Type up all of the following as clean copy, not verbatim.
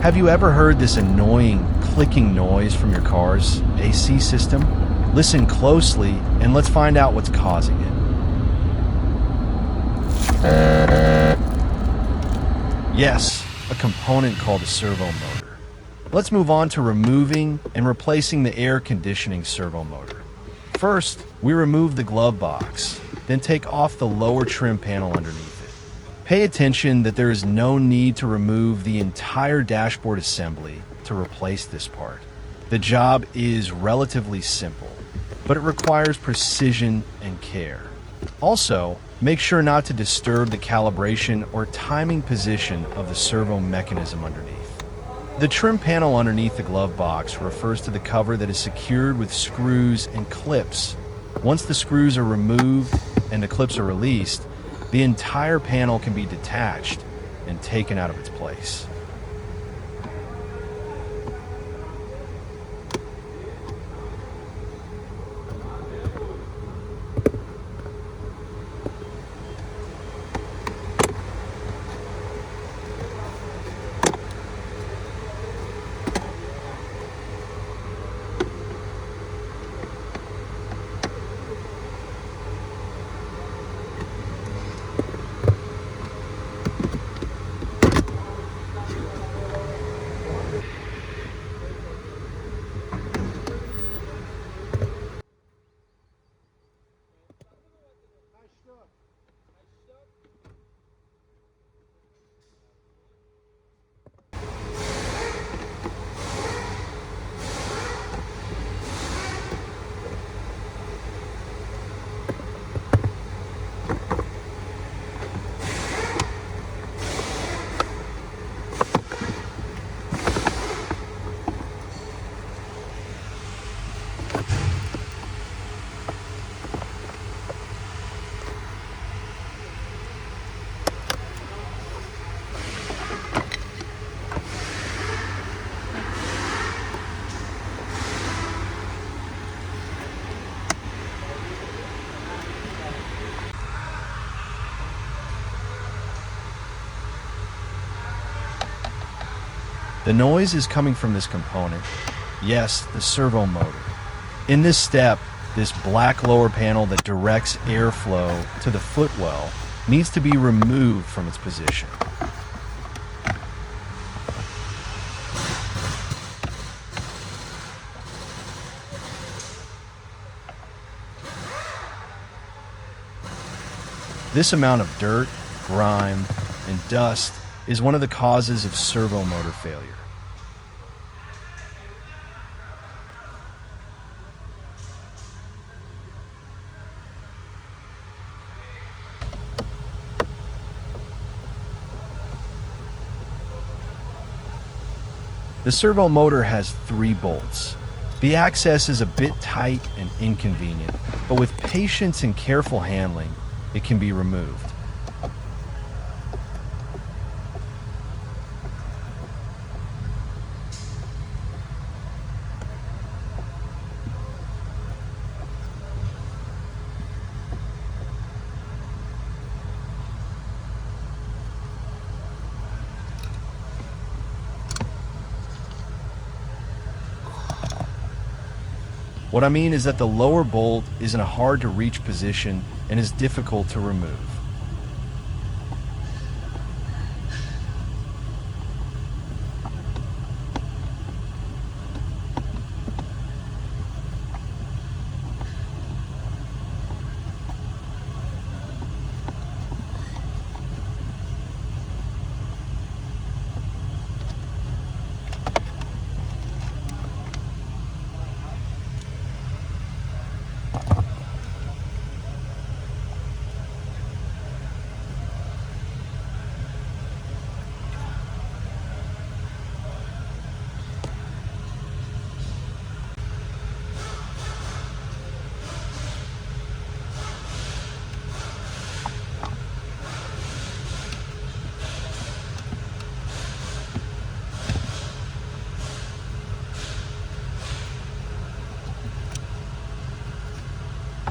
Have you ever heard this annoying clicking noise from your car's AC system? Listen closely and let's find out what's causing it. Yes, a component called a servo motor. Let's move on to removing and replacing the air conditioning servo motor. First, we remove the glove box, then take off the lower trim panel underneath it. Pay attention that there is no need to remove the entire dashboard assembly to replace this part. The job is relatively simple, but it requires precision and care. Also, make sure not to disturb the calibration or timing position of the servo mechanism underneath. The trim panel underneath the glove box refers to the cover that is secured with screws and clips. Once the screws are removed and the clips are released, the entire panel can be detached and taken out of its place. The noise is coming from this component, yes, the servo motor. In this step, this black lower panel that directs airflow to the footwell needs to be removed from its position. This amount of dirt, grime, and dust is one of the causes of servo motor failure. The servo motor has 3 bolts. The access is a bit tight and inconvenient, but with patience and careful handling, it can be removed. What I mean is that the lower bolt is in a hard to reach position and is difficult to remove.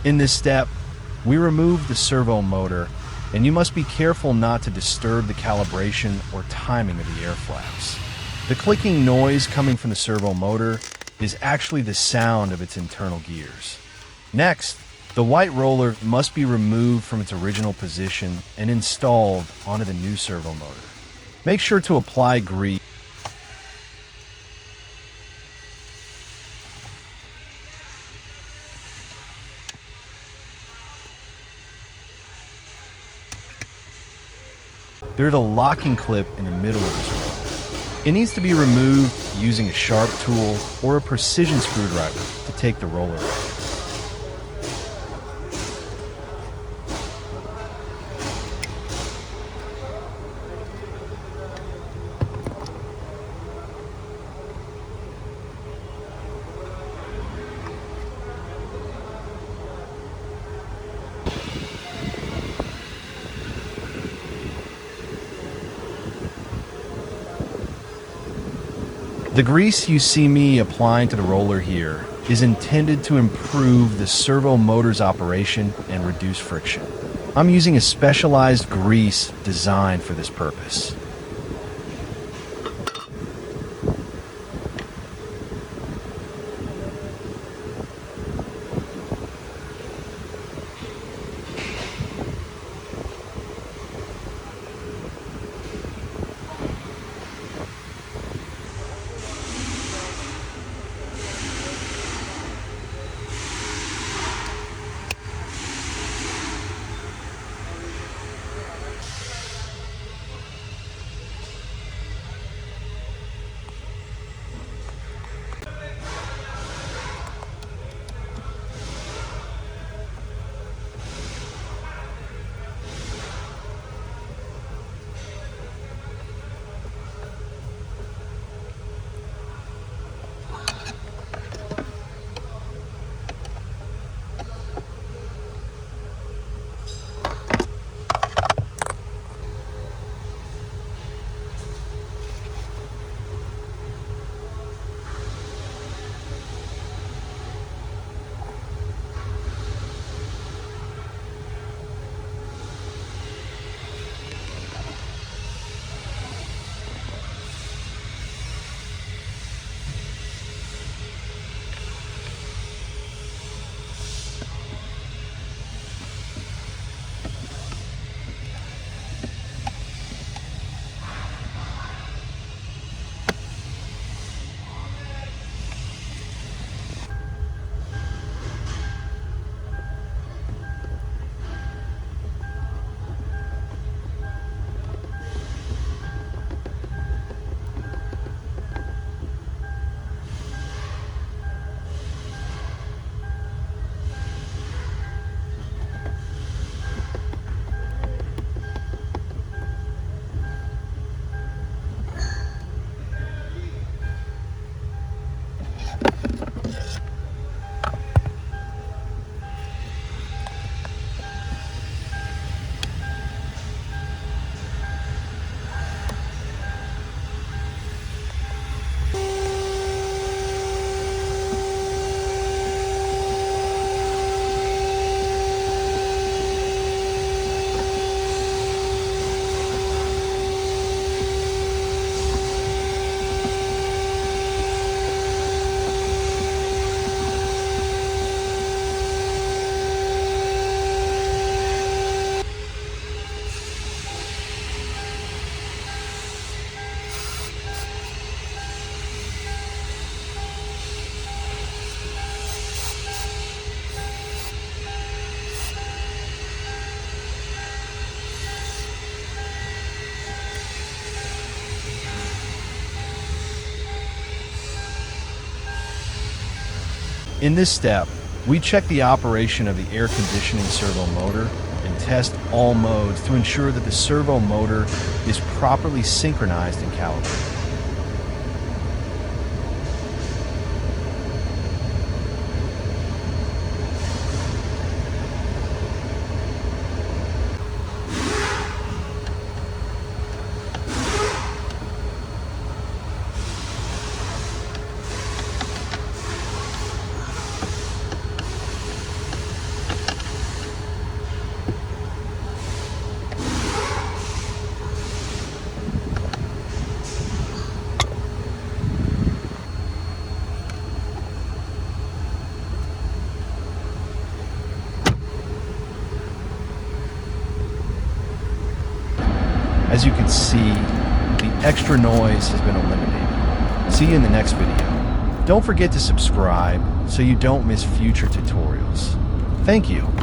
In this step, we remove the servo motor, and you must be careful not to disturb the calibration or timing of the air flaps. The clicking noise coming from the servo motor is actually the sound of its internal gears. Next, the white roller must be removed from its original position and installed onto the new servo motor. Make sure to apply grease. There's a locking clip in the middle of this roller. It needs to be removed using a sharp tool or a precision screwdriver to take the roller out. The grease you see me applying to the roller here is intended to improve the servo motor's operation and reduce friction. I'm using a specialized grease designed for this purpose. In this step, we check the operation of the air conditioning servo motor and test all modes to ensure that the servo motor is properly synchronized and calibrated. As you can see, the extra noise has been eliminated. See you in the next video. Don't forget to subscribe so you don't miss future tutorials. Thank you.